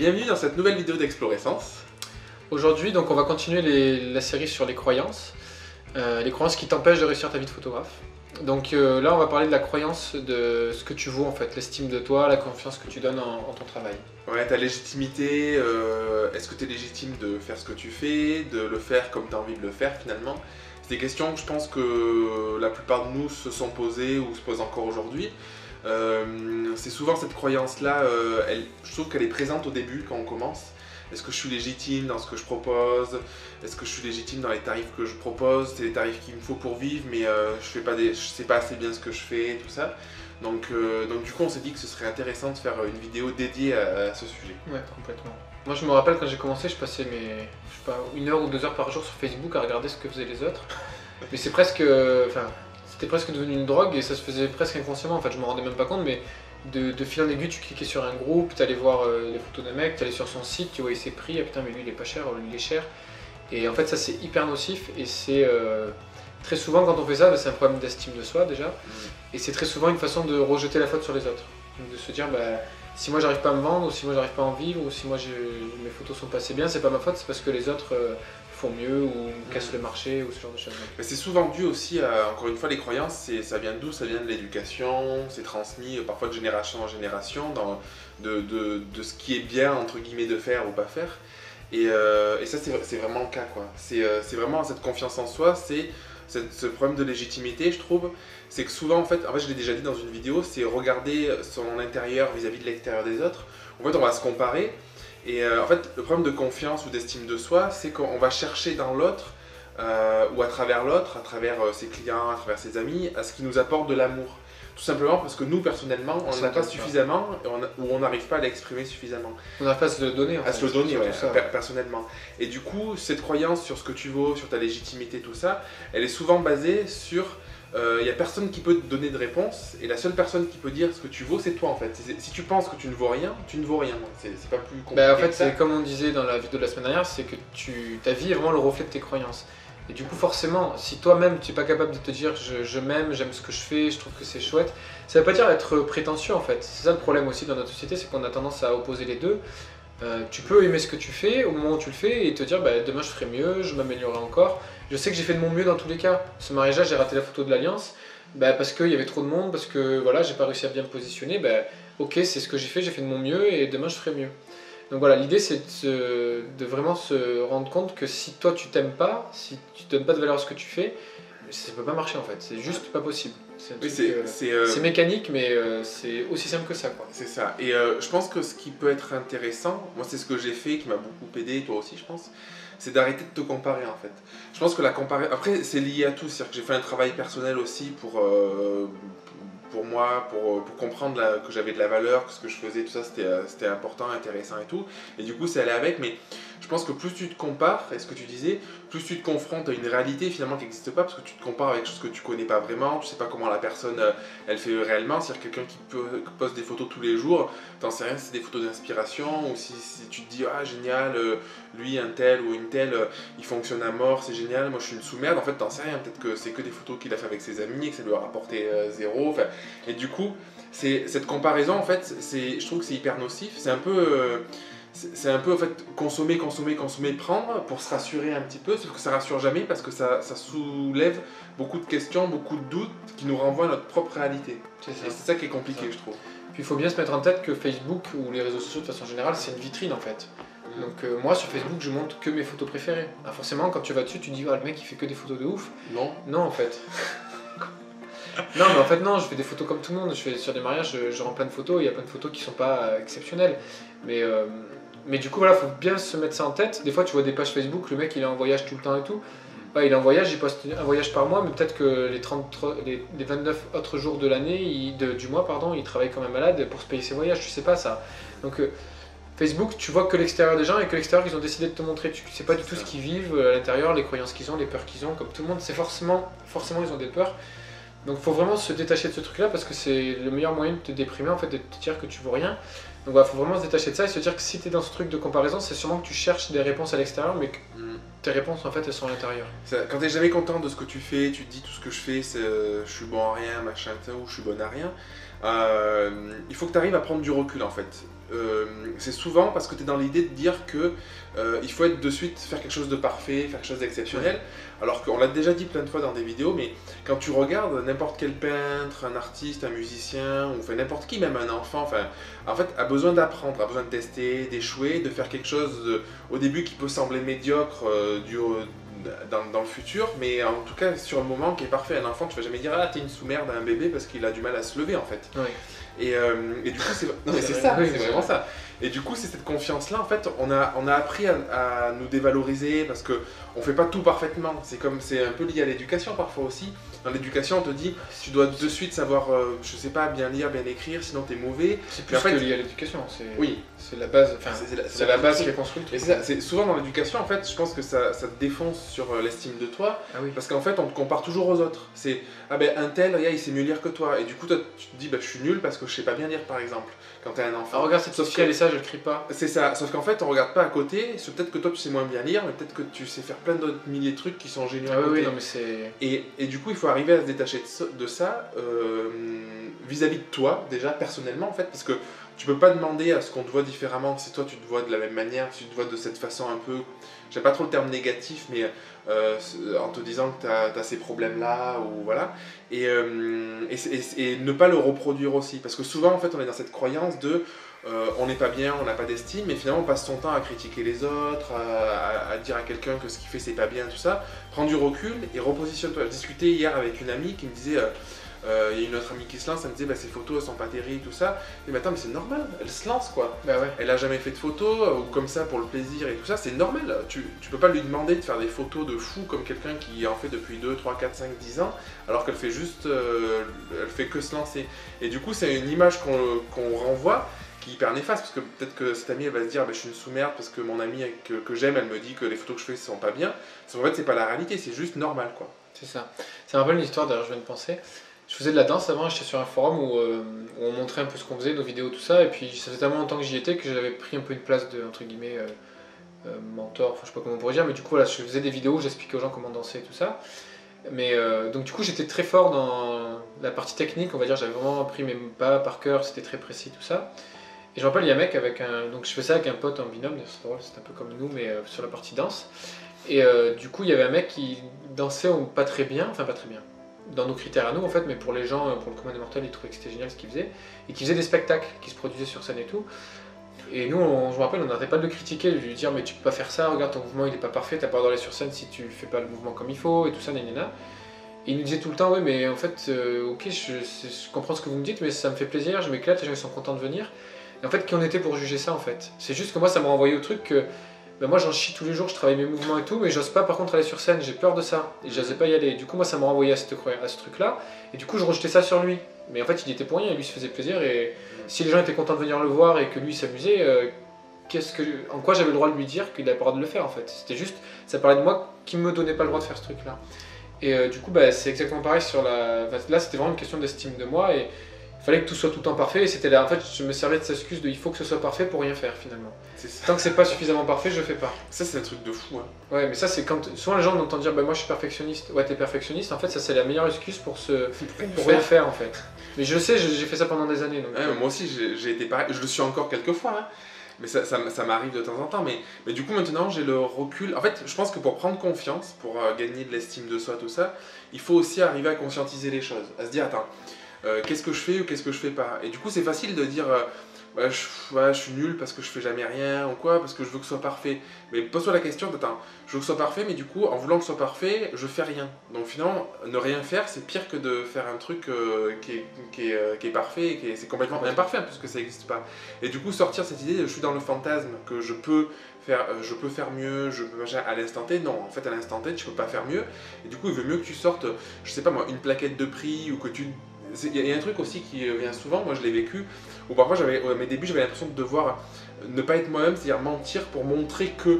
bienvenue dans cette nouvelle vidéo d'Explorescence. Aujourd'hui, donc, on va continuer la série sur les croyances qui t'empêchent de réussir ta vie de photographe. Donc là, on va parler de la croyance de ce que tu vaux en fait, l'estime de toi, la confiance que tu donnes en ton travail. Ouais, ta légitimité, est-ce que tu es légitime de faire ce que tu fais, de le faire comme tu as envie de le faire finalement? C'est des questions que je pense que la plupart de nous se sont posées ou se posent encore aujourd'hui. C'est souvent cette croyance-là, je trouve qu'elle est présente au début quand on commence. Est-ce que je suis légitime dans ce que je propose? Est-ce que je suis légitime dans les tarifs que je propose? C'est les tarifs qu'il me faut pour vivre, mais je sais pas assez bien ce que je fais, tout ça. Donc du coup, on s'est dit que ce serait intéressant de faire une vidéo dédiée à ce sujet. Ouais, complètement. Moi, je me rappelle quand j'ai commencé, je passais je sais pas, 1 heure ou 2 heures par jour sur Facebook à regarder ce que faisaient les autres. Mais c'est presque, c'était presque devenu une drogue et ça se faisait presque inconsciemment. En fait, je me rendais même pas compte, mais de fil en aiguille, tu cliquais sur un groupe, tu allais voir les photos d'un mec, tu allais sur son site, tu voyais ses prix, ah putain, mais lui il est pas cher, lui il est cher. Et en fait, ça c'est hyper nocif et c'est très souvent quand on fait ça, c'est un problème d'estime de soi déjà. Et c'est très souvent une façon de rejeter la faute sur les autres. Donc, de se dire, si moi j'arrive pas à me vendre, ou si moi j'arrive pas à en vivre, ou si moi mes photos sont pas assez bien, c'est pas ma faute, c'est parce que les autres font mieux ou cassent le marché ou ce genre de choses. Mais c'est souvent dû aussi à, encore une fois, les croyances, ça vient d'où? Ça vient de l'éducation, c'est transmis parfois de génération en génération de ce qui est bien entre guillemets de faire ou pas faire. Et ça c'est vraiment le cas quoi. C'est vraiment cette confiance en soi, c'est ce problème de légitimité je trouve. C'est que souvent en fait je l'ai déjà dit dans une vidéo, c'est regarder son intérieur vis-à-vis de l'extérieur des autres. En fait on va se comparer. Et en fait, le problème de confiance ou d'estime de soi, c'est qu'on va chercher dans l'autre, ou à travers l'autre, à travers ses clients, à travers ses amis, à ce qui nous apporte de l'amour. Tout simplement parce que nous, personnellement, on n'en a pas suffisamment, ou on n'arrive pas à l'exprimer suffisamment. On n'arrive pas à se le donner, en fait. À se le donner, ouais, personnellement. Et du coup, cette croyance sur ce que tu vaux, sur ta légitimité, tout ça, elle est souvent basée sur... Il n'y a personne qui peut te donner de réponse et la seule personne qui peut dire ce que tu vaux, c'est toi en fait. Si tu penses que tu ne vaux rien, tu ne vaux rien. C'est pas plus compliqué. En fait, c'est comme on disait dans la vidéo de la semaine dernière, c'est que ta vie est vraiment le reflet de tes croyances. Et du coup, forcément, si toi-même tu n'es pas capable de te dire je m'aime, j'aime ce que je fais, je trouve que c'est chouette, ça ne veut pas dire être prétentieux en fait. C'est ça le problème aussi dans notre société, c'est qu'on a tendance à opposer les deux. Tu peux aimer ce que tu fais au moment où tu le fais et te dire demain je ferai mieux, je m'améliorerai encore. Je sais que j'ai fait de mon mieux dans tous les cas. Ce mariage-là, j'ai raté la photo de l'alliance parce qu'il y avait trop de monde, parce que voilà, j'ai pas réussi à bien me positionner. Ok, c'est ce que j'ai fait de mon mieux et demain je ferai mieux. Donc voilà, l'idée c'est de vraiment se rendre compte que si toi tu t'aimes pas, si tu donnes pas de valeur à ce que tu fais, ça peut pas marcher en fait, c'est juste pas possible. C'est mécanique, mais c'est aussi simple que ça quoi. C'est ça, et je pense que ce qui peut être intéressant, moi c'est ce que j'ai fait, qui m'a beaucoup aidé, toi aussi je pense, c'est d'arrêter de te comparer en fait. Je pense que la comparaison, après c'est lié à tout, c'est-à-dire que j'ai fait un travail personnel aussi pour moi, pour comprendre que j'avais de la valeur, que ce que je faisais, tout ça c'était important, intéressant et tout, et du coup c'est allé avec, mais je pense que plus tu te compares, et ce que tu disais, plus tu te confrontes à une réalité finalement qui n'existe pas, parce que tu te compares avec quelque chose que tu connais pas vraiment, tu sais pas comment la personne elle fait réellement, c'est-à-dire quelqu'un qui poste des photos tous les jours, t'en sais rien si c'est des photos d'inspiration, ou si tu te dis ah génial, lui un tel ou une telle, il fonctionne à mort, c'est génial, moi je suis une sous-merde, en fait t'en sais rien, peut-être que c'est que des photos qu'il a fait avec ses amis et que ça lui a rapporté zéro, enfin, et du coup cette comparaison en fait, je trouve que c'est hyper nocif, c'est un peu en fait consommer, prendre pour se rassurer un petit peu, sauf que ça rassure jamais parce que ça soulève beaucoup de questions, beaucoup de doutes qui nous renvoient à notre propre réalité. C'est ça qui est compliqué je trouve. Puis il faut bien se mettre en tête que Facebook ou les réseaux sociaux de façon générale c'est une vitrine en fait. Donc moi sur Facebook je montre que mes photos préférées. Forcément quand tu vas dessus tu dis le mec il fait que des photos de ouf. Non en fait. Non mais en fait non, je fais des photos comme tout le monde, je fais sur des mariages, je rends plein de photos, il y a plein de photos qui sont pas exceptionnelles. Mais du coup voilà, faut bien se mettre ça en tête. Des fois tu vois des pages Facebook, le mec il est en voyage tout le temps et tout. Il est en voyage, il poste un voyage par mois, mais peut-être que les 29 autres jours de l'année, du mois pardon, il travaille comme un malade pour se payer ses voyages, tu sais pas ça. Donc Facebook, tu vois que l'extérieur des gens et que l'extérieur qu'ils ont décidé de te montrer. Tu sais pas du tout ce qu'ils vivent à l'intérieur, les croyances qu'ils ont, les peurs qu'ils ont, comme tout le monde, c'est forcément ils ont des peurs. Donc il faut vraiment se détacher de ce truc là parce que c'est le meilleur moyen de te déprimer en fait, de te dire que tu vaux rien. Donc il faut vraiment se détacher de ça et se dire que si tu es dans ce truc de comparaison, c'est sûrement que tu cherches des réponses à l'extérieur mais que tes réponses en fait elles sont à l'intérieur. Quand t'es jamais content de ce que tu fais, tu te dis tout ce que je fais, je suis bon à rien, machin, ou je suis bon à rien. Il faut que tu arrives à prendre du recul en fait. C'est souvent parce que tu es dans l'idée de dire que il faut être de suite faire quelque chose de parfait, faire quelque chose d'exceptionnel, alors qu'on l'a déjà dit plein de fois dans des vidéos, mais quand tu regardes n'importe quel peintre, un artiste, un musicien, ou enfin, n'importe qui, même un enfant, enfin, en fait, a besoin d'apprendre, a besoin de tester, d'échouer, de faire quelque chose au début qui peut sembler médiocre dans le futur, mais en tout cas sur le moment qui est parfait. Un enfant, tu vas jamais dire ah t'es une sous-merde à un bébé parce qu'il a du mal à se lever en fait. Oui. Et du coup c'est ça, c'est vraiment ça. Et du coup c'est cette confiance là en fait, on a appris à nous dévaloriser parce que on fait pas tout parfaitement. C'est un peu lié à l'éducation parfois aussi. Dans l'éducation on te dit tu dois de suite savoir je sais pas bien lire, bien écrire, sinon t'es mauvais. C'est plus que lié à l'éducation, oui. C'est la base, enfin c'est la base qui est construite. Et c'est souvent dans l'éducation en fait, je pense que ça te défonce sur l'estime de toi, parce qu'en fait on te compare toujours aux autres. C'est ah ben un tel, regarde, il sait mieux lire que toi, et du coup toi, tu te dis bah je suis nul parce que je sais pas bien lire par exemple, quand t'es un enfant. Ah, regarde cette Sophie, elle est sage, elle crie pas. C'est ça, sauf qu'en fait on regarde pas à côté, c'est peut-être que toi tu sais moins bien lire, mais peut-être que tu sais faire plein d'autres milliers de trucs qui sont géniaux à côté. Oui, non, mais c'est... Et du coup il faut arriver à se détacher de ça vis-à-vis de toi déjà personnellement en fait, parce que tu peux pas demander à ce qu'on te voit différemment si toi tu te vois de la même manière, si tu te vois de cette façon un peu, j'aime pas trop le terme négatif, mais en te disant que tu as ces problèmes-là, ou voilà, et ne pas le reproduire aussi, parce que souvent en fait on est dans cette croyance de on n'est pas bien, on n'a pas d'estime, mais finalement on passe son temps à critiquer les autres, à dire à quelqu'un que ce qu'il fait c'est pas bien, tout ça. Prends du recul et repositionne-toi. Je discutais hier avec une amie qui me disait il y a une autre amie qui se lance, elle me disait bah, ses photos elles sont pas terribles, tout ça. Et mais attends, mais c'est normal, elle se lance quoi. Bah ouais. Elle a jamais fait de photos, ou comme ça pour le plaisir et tout ça, c'est normal. Tu peux pas lui demander de faire des photos de fou comme quelqu'un qui en fait depuis 2, 3, 4, 5, 10 ans, alors qu'elle fait juste, elle fait que se lancer. Et du coup, c'est une image qu'on renvoie qui est hyper néfaste, parce que peut-être que cette amie elle va se dire bah, je suis une sous-merde parce que mon amie que j'aime elle me dit que les photos que je fais sont pas bien. En fait, c'est pas la réalité, c'est juste normal quoi. C'est ça. Ça me rappelle une histoire, d'ailleurs, je viens de penser. Je faisais de la danse avant, j'étais sur un forum où on montrait un peu ce qu'on faisait, nos vidéos, tout ça, et puis ça faisait tellement longtemps que j'y étais que j'avais pris un peu une place de, entre guillemets, mentor, enfin je sais pas comment on pourrait dire, mais du coup voilà, je faisais des vidéos où j'expliquais aux gens comment danser et tout ça. Mais donc du coup j'étais très fort dans la partie technique, on va dire, j'avais vraiment appris mes pas par cœur, c'était très précis, tout ça. Et je me rappelle, il y a un mec avec un... Donc je fais ça avec un pote en binôme, c'est drôle, c'est un peu comme nous, mais sur la partie danse. Et du coup il y avait un mec qui dansait pas très bien, enfin pas très bien, dans nos critères à nous en fait, mais pour les gens, pour le commun des mortels, ils trouvaient que c'était génial ce qu'il faisait, et qui faisait des spectacles, qui se produisaient sur scène et tout. Et nous, je me rappelle, on n'arrêtait pas de le critiquer, de lui dire mais tu peux pas faire ça, regarde ton mouvement il est pas parfait, t'as pas le droit d'aller sur scène si tu fais pas le mouvement comme il faut, et tout ça, nanana. Et il nous disait tout le temps oui mais en fait, ok je comprends ce que vous me dites, mais ça me fait plaisir, je m'éclate, les gens ils sont contents de venir. Et en fait, qui on était pour juger ça en fait? C'est juste que moi ça m'a renvoyé au truc que ben moi j'en chie tous les jours, je travaille mes mouvements et tout, mais j'ose pas par contre aller sur scène, j'ai peur de ça, et j'osais pas y aller. Du coup moi ça m'a renvoyé à ce truc là, et du coup je rejetais ça sur lui. Mais en fait il y était pour rien, lui se faisait plaisir, et si les gens étaient contents de venir le voir et que lui s'amusait, en quoi j'avais le droit de lui dire qu'il avait pas le droit de le faire en fait? C'était juste, ça parlait de moi qui me donnait pas le droit de faire ce truc là. Et du coup bah, c'est exactement pareil sur la... Là c'était vraiment une question d'estime de moi, et il fallait que tout soit tout le temps parfait, et c'était là, en fait je me servais de cette excuse de il faut que ce soit parfait pour rien faire finalement. Tant que c'est pas suffisamment parfait, je fais pas. Ça c'est un truc de fou hein. Ouais mais ça c'est quand, souvent les gens m'entendent dire bah moi je suis perfectionniste, ouais t'es perfectionniste, en fait ça c'est la meilleure excuse pour rien faire en fait. Mais je sais, j'ai fait ça pendant des années. Donc, moi aussi j'ai été pareil, je le suis encore quelques fois hein. Mais ça m'arrive de temps en temps, mais du coup maintenant j'ai le recul. En fait je pense que pour prendre confiance, pour gagner de l'estime de soi, tout ça, il faut aussi arriver à conscientiser les choses, à se dire attends, qu'est-ce que je fais ou qu'est-ce que je fais pas. Et du coup c'est facile de dire ouais, je suis nul parce que je fais jamais rien ou quoi, parce que je veux que ce soit parfait. Mais pose-toi la question, attends, je veux que ce soit parfait, mais du coup en voulant que ce soit parfait, je fais rien. Donc finalement ne rien faire c'est pire que de faire un truc qui est parfait, c'est complètement imparfait puisque ça n'existe pas. Et du coup sortir cette idée de je suis dans le fantasme que je peux faire mieux, je peux machin à l'instant T. Non, en fait à l'instant T tu peux pas faire mieux. Et du coup il vaut mieux que tu sortes, je sais pas moi, une plaquette de prix, ou que tu... Il y a un truc aussi qui vient souvent, moi je l'ai vécu, où parfois à mes débuts j'avais l'impression de devoir ne pas être moi-même, c'est-à-dire mentir pour montrer que.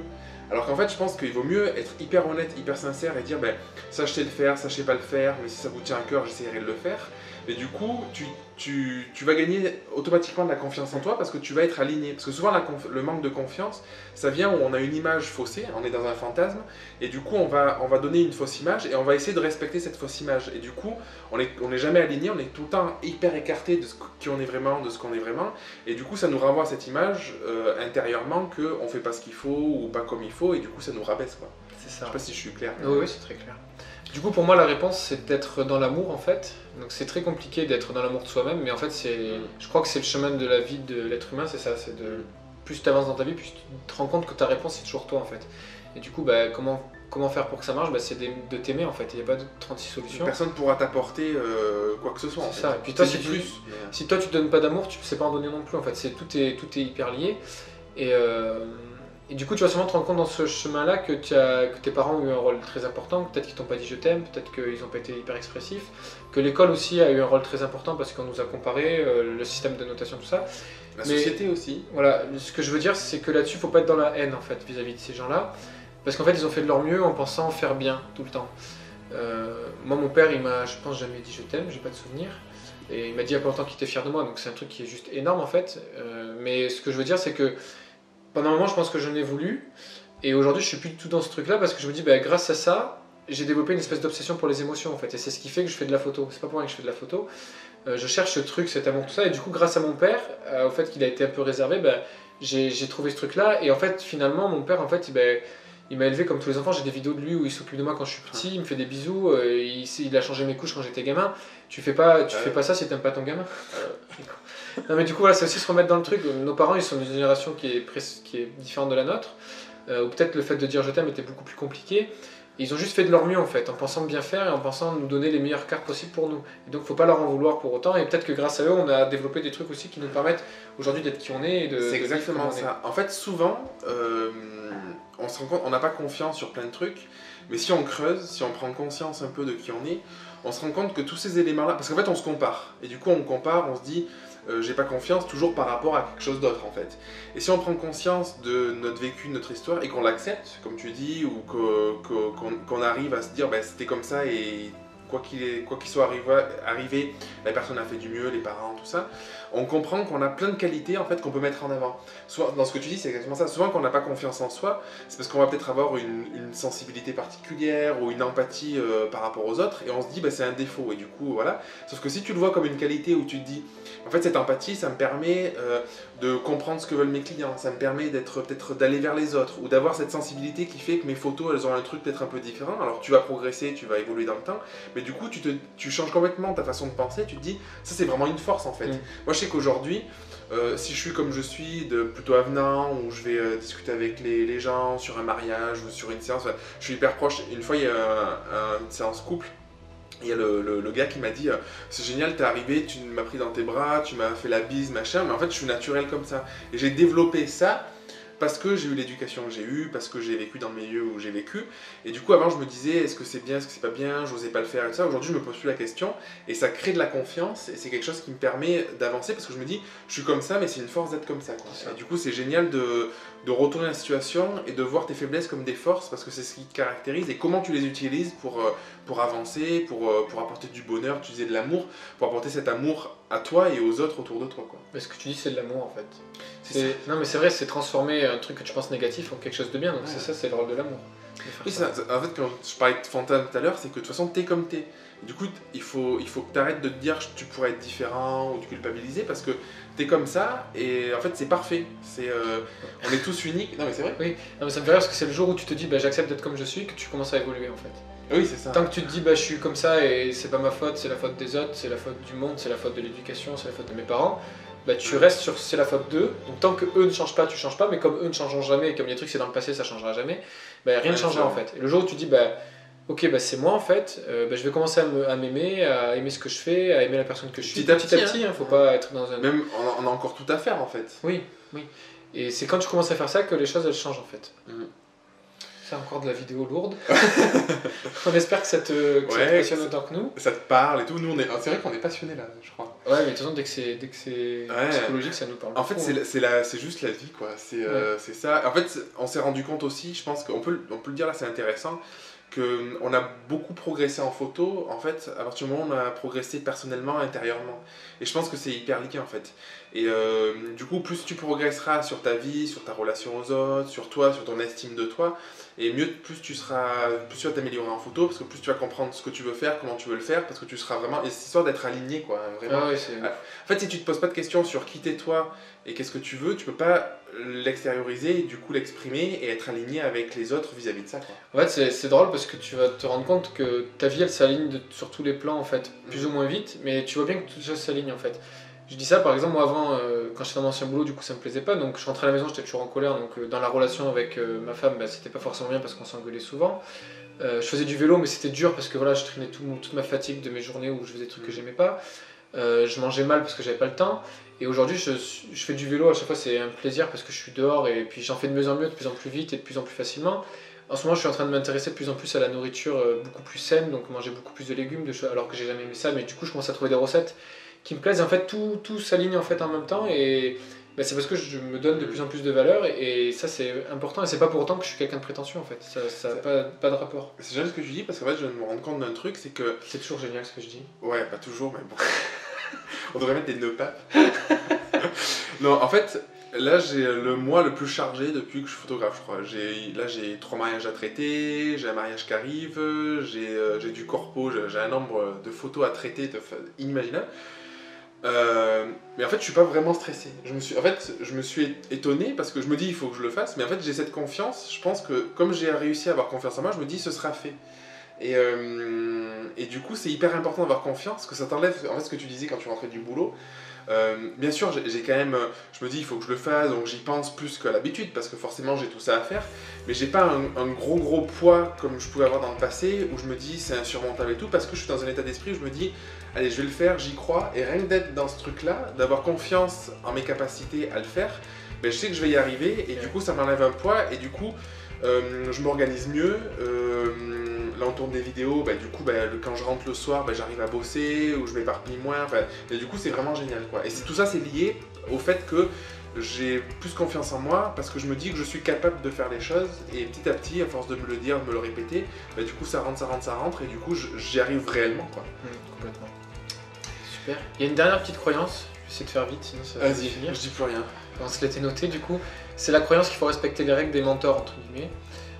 Alors qu'en fait je pense qu'il vaut mieux être hyper honnête, hyper sincère et dire ben ça je sais le faire, ça je sais pas le faire, mais si ça vous tient à cœur j'essaierai de le faire. Et du coup tu vas gagner automatiquement de la confiance en toi parce que tu vas être aligné. Parce que souvent, le manque de confiance, ça vient où on a une image faussée, on est dans un fantasme, et du coup, on va donner une fausse image et on va essayer de respecter cette fausse image. Et du coup, on est jamais aligné, on est tout le temps hyper écarté de qui on est vraiment, de ce qu'on est vraiment, et du coup, ça nous renvoie à cette image intérieurement qu'on fait pas ce qu'il faut ou pas comme il faut, et du coup, ça nous rabaisse, quoi. C'est ça. Je sais pas si je suis clair. Oui, oui, c'est très clair. Du coup, pour moi, la réponse, c'est d'être dans l'amour, en fait. Donc, c'est très compliqué d'être dans l'amour de soi-même, mais en fait, je crois que c'est le chemin de la vie de l'être humain, c'est ça. C'est de plus tu avances dans ta vie, plus tu te rends compte que ta réponse, c'est toujours toi, en fait. Et du coup, bah, comment faire pour que ça marche, bah, c'est de t'aimer, en fait. Il n'y a pas de 36 solutions. Personne ne pourra t'apporter quoi que ce soit. C'est ça. Et puis toi, si toi, tu te donnes pas d'amour, tu ne sais pas en donner non plus, en fait. Tout est hyper lié. Et du coup, tu vas sûrement te rendre compte dans ce chemin-là que tes parents ont eu un rôle très important, peut-être qu'ils t'ont pas dit je t'aime, peut-être qu'ils n'ont pas été hyper expressifs, que l'école aussi a eu un rôle très important parce qu'on nous a comparé, le système de notation, tout ça. La société aussi. Voilà, ce que je veux dire, c'est que là-dessus, il faut pas être dans la haine en fait vis-à-vis de ces gens-là, parce qu'en fait, ils ont fait de leur mieux en pensant faire bien tout le temps. Moi, mon père, il m'a, je pense, jamais dit je t'aime, j'ai pas de souvenir. Et il m'a dit il y a pas longtemps qu'il était fier de moi, donc c'est un truc qui est juste énorme en fait. Mais ce que je veux dire, c'est que pendant un moment, je pense que je l'ai voulu, et aujourd'hui, je suis plus du tout dans ce truc-là parce que je me dis, bah, grâce à ça, j'ai développé une espèce d'obsession pour les émotions en fait, et c'est ce qui fait que je fais de la photo. C'est pas pour rien que je fais de la photo. Je cherche ce truc, cet amour, tout ça, et du coup, grâce à mon père, au fait qu'il a été un peu réservé, bah, j'ai trouvé ce truc-là, et en fait, finalement, mon père, en fait, il m'a élevé comme tous les enfants. J'ai des vidéos de lui où il s'occupe de moi quand je suis petit, il me fait des bisous, il a changé mes couches quand j'étais gamin. Tu fais pas ça si t'aimes pas ton gamin. Non mais du coup voilà, c'est aussi se remettre dans le truc. Nos parents, ils sont d'une génération qui est différente de la nôtre, ou peut-être le fait de dire je t'aime était beaucoup plus compliqué. Ils ont juste fait de leur mieux en fait, en pensant bien faire et en pensant nous donner les meilleures cartes possibles pour nous. Et donc faut pas leur en vouloir pour autant, et peut-être que grâce à eux, on a développé des trucs aussi qui nous permettent aujourd'hui d'être qui on est. C'est exactement ça. En fait, souvent, on se rend compte, on n'a pas confiance sur plein de trucs, mais si on creuse, si on prend conscience un peu de qui on est, on se rend compte que tous ces éléments-là, parce qu'en fait on se compare, et du coup on compare, on se dit j'ai pas confiance toujours par rapport à quelque chose d'autre en fait. Et si on prend conscience de notre vécu, de notre histoire, et qu'on l'accepte, comme tu dis, ou qu'on arrive à se dire bah, c'était comme ça et quoi qu'il soit arrivé, la personne a fait du mieux, les parents, tout ça, on comprend qu'on a plein de qualités en fait qu'on peut mettre en avant. Soit, dans ce que tu dis, c'est exactement ça. Souvent, quand on n'a pas confiance en soi, c'est parce qu'on va peut-être avoir une sensibilité particulière ou une empathie par rapport aux autres, et on se dit bah, c'est un défaut, et du coup voilà. Sauf que si tu le vois comme une qualité où tu te dis en fait cette empathie, ça me permet de comprendre ce que veulent mes clients, ça me permet peut-être d'aller vers les autres, ou d'avoir cette sensibilité qui fait que mes photos elles ont un truc peut-être un peu différent. Alors tu vas progresser, tu vas évoluer dans le temps, mais du coup tu changes complètement ta façon de penser, tu te dis ça c'est vraiment une force en fait. Moi je sais qu'aujourd'hui, si je suis comme je suis, plutôt avenant, où je vais discuter avec les gens sur un mariage ou sur une séance, je suis hyper proche. Une fois il y a une séance couple, il y a le gars qui m'a dit c'est génial, t'es arrivé, tu m'as pris dans tes bras, tu m'as fait la bise, machin, mais en fait je suis naturel comme ça. Et j'ai développé ça parce que j'ai eu l'éducation que j'ai eue, parce que j'ai vécu dans le milieu où j'ai vécu. Et du coup, avant, je me disais, est-ce que c'est bien, est-ce que c'est pas bien, j'osais pas le faire et tout ça. Aujourd'hui, je me pose plus la question, et ça crée de la confiance, et c'est quelque chose qui me permet d'avancer, parce que je me dis, je suis comme ça, mais c'est une force d'être comme ça, quoi. Et du coup, c'est génial de retourner la situation, et de voir tes faiblesses comme des forces, parce que c'est ce qui te caractérise, et comment tu les utilises pour avancer, pour apporter du bonheur, tu disais de l'amour, pour apporter cet amour à toi et aux autres autour de toi, quoi. Mais ce que tu dis, c'est de l'amour, en fait. Non mais c'est vrai, c'est transformer un truc que tu penses négatif en quelque chose de bien, donc c'est ça, c'est le rôle de l'amour. Oui, en fait, quand je parlais de fantasme tout à l'heure, c'est que de toute façon, t'es comme t'es. Du coup, il faut que t'arrêtes de te dire que tu pourrais être différent ou de culpabiliser, parce que t'es comme ça, et en fait, c'est parfait. On est tous uniques. Non mais c'est vrai. Oui, non, mais ça me fait rire parce que c'est le jour où tu te dis bah, j'accepte d'être comme je suis que tu commences à évoluer en fait. Oui, c'est ça. Tant que tu te dis bah, je suis comme ça et c'est pas ma faute, c'est la faute des autres, c'est la faute du monde, c'est la faute de l'éducation, c'est la faute de mes parents, bah, tu restes sur c'est la faute d'eux. Donc tant que eux ne changent pas, tu changes pas, mais comme eux ne changeront jamais, et comme il y a des trucs c'est dans le passé, ça changera jamais, bah, rien ne changera en fait. Et le jour où tu dis bah ok, bah c'est moi en fait, bah, je vais commencer à m'aimer, à aimer ce que je fais, à aimer la personne que je suis. Petit à petit, hein, faut pas être dans un... Même on a encore tout à faire en fait. Oui, oui. Et c'est quand tu commences à faire ça que les choses elles changent en fait. C'est encore de la vidéo lourde. On espère que ça te passionne autant que nous. Ça te parle et tout. Nous, c'est vrai qu'on est passionnés là, je crois. Ouais, mais de toute façon, dès que c'est psychologique, ça nous parle. En fait, c'est juste la vie, quoi. C'est ça. En fait, on s'est rendu compte aussi, je pense qu'on peut le dire là, c'est intéressant, qu'on a beaucoup progressé en photo, en fait, à partir du moment où on a progressé personnellement, intérieurement. Et je pense que c'est hyper lié, en fait. Et du coup, plus tu progresseras sur ta vie, sur ta relation aux autres, sur toi, sur ton estime de toi, et mieux, plus tu vas t'améliorer en photo, parce que plus tu vas comprendre ce que tu veux faire, comment tu veux le faire, parce que tu seras vraiment... Et c'est histoire d'être aligné, quoi, vraiment. Ah ouais, en fait, si tu te poses pas de questions sur qui t'es toi et qu'est-ce que tu veux, tu peux pas l'extérioriser, et du coup l'exprimer et être aligné avec les autres vis-à-vis de ça, quoi. En fait, c'est drôle parce que tu vas te rendre compte que ta vie, elle s'aligne sur tous les plans, en fait, plus ou moins vite, mais tu vois bien que tout ça s'aligne, en fait. Je dis ça, par exemple, moi avant, quand j'étais dans mon ancien boulot, du coup ça me plaisait pas, donc je rentrais à la maison, j'étais toujours en colère, donc dans la relation avec ma femme, bah, c'était pas forcément bien parce qu'on s'engueulait souvent. Je faisais du vélo, mais c'était dur parce que voilà, je traînais toute ma fatigue de mes journées où je faisais des trucs que j'aimais pas. Je mangeais mal parce que j'avais pas le temps. Et aujourd'hui, je fais du vélo, à chaque fois c'est un plaisir parce que je suis dehors et puis j'en fais de mieux en mieux, de plus en plus vite et de plus en plus facilement. En ce moment, je suis en train de m'intéresser de plus en plus à la nourriture beaucoup plus saine, donc manger beaucoup plus de légumes, alors que j'ai jamais aimé ça, mais du coup, je commence à trouver des recettes qui me plaisent. En fait, tout s'aligne en fait en même temps et bah, c'est parce que je me donne de plus en plus de valeur et ça c'est important et c'est pas pour autant que je suis quelqu'un de prétentieux en fait, ça n'a pas de rapport. C'est génial ce que tu dis parce qu'en fait, je viens de me rendre compte d'un truc, c'est que... C'est toujours génial ce que je dis. Ouais, pas toujours, mais bon. On devrait mettre des nœuds papes. Non, en fait, là j'ai le mois le plus chargé depuis que je suis photographe, je crois. Là j'ai 3 mariages à traiter, j'ai un mariage qui arrive, j'ai du corpo, j'ai un nombre de photos à traiter inimaginable. Mais en fait, je suis pas vraiment stressé. Je me suis étonné parce que je me dis il faut que je le fasse, mais en fait j'ai cette confiance. Je pense que comme j'ai réussi à avoir confiance en moi, je me dis ce sera fait. Et du coup, c'est hyper important d'avoir confiance parce que ça t'enlève en fait ce que tu disais quand tu rentrais du boulot. Bien sûr, j'ai quand même, je me dis il faut que je le fasse, donc j'y pense plus qu'à l'habitude parce que forcément j'ai tout ça à faire, mais j'ai pas un gros poids comme je pouvais avoir dans le passé où je me dis c'est insurmontable et tout parce que je suis dans un état d'esprit où je me dis allez je vais le faire, j'y crois et rien que d'être dans ce truc là, d'avoir confiance en mes capacités à le faire, ben, je sais que je vais y arriver et du coup ça m'enlève un poids et du coup je m'organise mieux. Là on tourne des vidéos, bah, du coup quand je rentre le soir bah, j'arrive à bosser ou je m'éparpille moins, et du coup c'est vraiment génial quoi. Et tout ça c'est lié au fait que j'ai plus confiance en moi parce que je me dis que je suis capable de faire les choses et petit à petit à force de me le dire, de me le répéter, bah, du coup ça rentre et du coup j'y arrive réellement quoi. Complètement. Super. Il y a une dernière petite croyance, j'essaie de faire vite sinon ça va finir. Je dis plus rien. On se l'était noté du coup, c'est la croyance qu'il faut respecter les règles des mentors entre guillemets.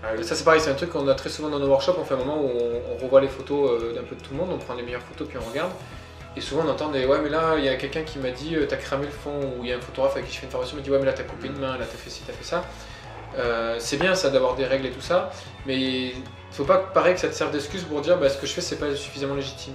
Ah oui. Ça c'est pareil, c'est un truc qu'on a très souvent dans nos workshops, on fait un moment où on revoit les photos d'un peu de tout le monde, on prend les meilleures photos puis on regarde. Et souvent on entend des ouais mais là il y a quelqu'un qui m'a dit t'as cramé le fond, ou il y a un photographe avec qui je fais une formation qui me dit ouais mais là t'as coupé une main, là t'as fait ci, t'as fait ça. C'est bien ça d'avoir des règles et tout ça, mais faut pas pareil que ça te serve d'excuse pour dire bah ce que je fais c'est pas suffisamment légitime.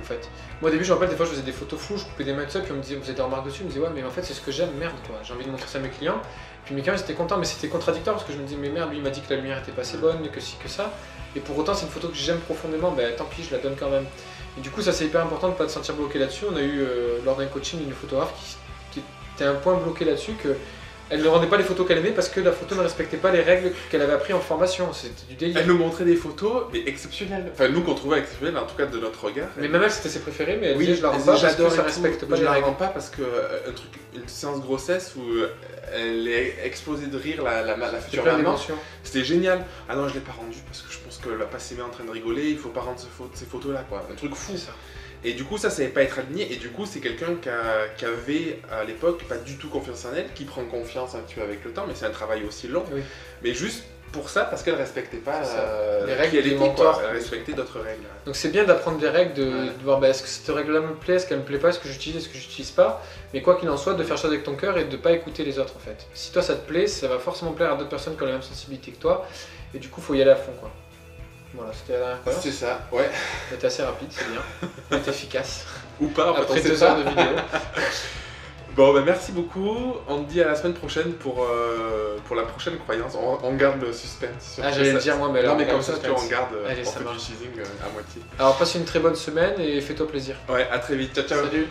En fait. Moi au début je me rappelle des fois je faisais des photos floues, je coupais des mains de ça puis on me disait vous avez des remarques dessus, je me disais ouais mais en fait c'est ce que j'aime, merde quoi, j'ai envie de montrer ça à mes clients. Puis mes clients ils étaient contents mais c'était contradictoire parce que je me disais mais merde lui il m'a dit que la lumière était pas assez bonne, que ci que ça. Et pour autant c'est une photo que j'aime profondément, bah tant pis je la donne quand même. Et du coup ça c'est hyper important de ne pas te sentir bloqué là-dessus. On a eu lors d'un coaching une photographe qui était un point bloqué là-dessus que elle ne rendait pas les photos qu'elle aimait parce que la photo ne respectait pas les règles qu'elle avait appris en formation. C'était du délire. Elle nous montrait des photos, mais exceptionnelles. Enfin, nous qu'on trouvait exceptionnelles, en tout cas de notre regard. Mais même elle, c'était ses préférées, mais elle oui, disait je la rends pas parce que ça respecte pas les règles. Je la rends pas parce que une séance grossesse où elle est explosée de rire, la future maman, c'était génial. Ah non, je l'ai pas rendue parce que je pense qu'elle va pas s'aimer en train de rigoler, il faut pas rendre ces photos-là, quoi. Un truc fou. Ça. Et du coup, ça savait pas être aligné. Et du coup, c'est quelqu'un qui avait à l'époque pas du tout confiance en elle, qui prend confiance un petit peu avec le temps, mais c'est un travail aussi long. Oui. Mais juste pour ça, parce qu'elle respectait pas les règles des mentors. Elle respectait d'autres règles. Donc c'est bien d'apprendre des règles, de voir bah, est-ce que cette règle-là me plaît, est-ce qu'elle me plaît pas, est-ce que j'utilise, est-ce que j'utilise pas. Mais quoi qu'il en soit, de faire chose avec ton cœur et de pas écouter les autres en fait. Si toi ça te plaît, ça va forcément plaire à d'autres personnes qui ont la même sensibilité que toi. Et du coup, faut y aller à fond quoi. Voilà, c'était la dernière fois. C'est ça, ouais. C'était assez rapide, c'est bien. C'était efficace. Ou pas, après 2 heures de vidéo. Bon, bah merci beaucoup. On te dit à la semaine prochaine pour la prochaine croyance. On garde le suspense. Ah, j'allais le dire moi, mais alors. Non, mais comme ça, tu on garde allez, on fait du teasing à moitié. Alors, passe une très bonne semaine et fais-toi plaisir. Ouais, à très vite. Ciao, ciao. Salut.